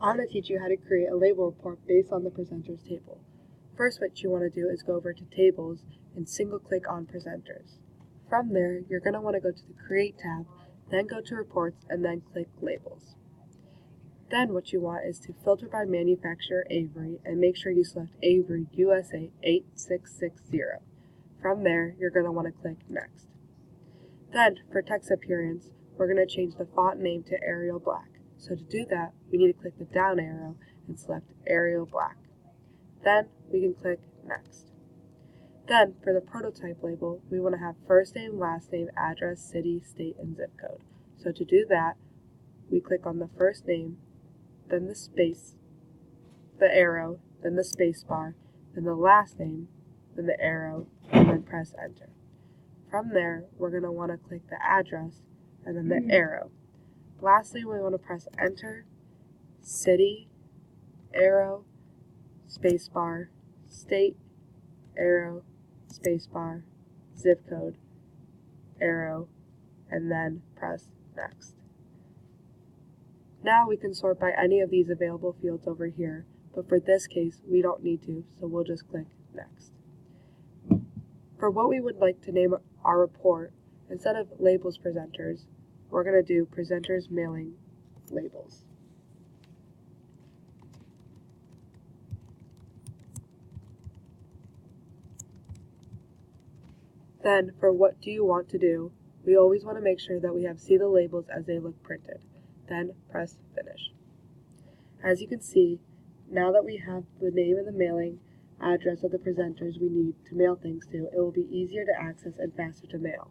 I'm going to teach you how to create a label report based on the presenters table. First, what you want to do is go over to Tables and single click on Presenters. From there, you're going to want to go to the Create tab, then go to Reports, and then click Labels. Then what you want is to filter by manufacturer Avery and make sure you select Avery USA 8660. From there, you're going to want to click Next. Then, for text appearance, we're going to change the font name to Arial Black. So to do that, we need to click the down arrow and select Arial Black. Then we can click Next. Then, for the prototype label, we want to have first name, last name, address, city, state, and zip code. So to do that, we click on the first name, then the space, the arrow, then the space bar, then the last name, then the arrow, and then press Enter. From there, we're going to want to click the address and then the arrow. Lastly, we want to press Enter, city, arrow, spacebar, state, arrow, spacebar, zip code, arrow, and then press Next. Now we can sort by any of these available fields over here, but for this case, we don't need to, so we'll just click Next. For what we would like to name our report, instead of Labels Presenters, we're going to do Presenters Mailing Labels. Then, for what do you want to do, we always want to make sure that we have See the Labels as they look printed. Then press Finish. As you can see, now that we have the name and the mailing address of the presenters we need to mail things to, it will be easier to access and faster to mail.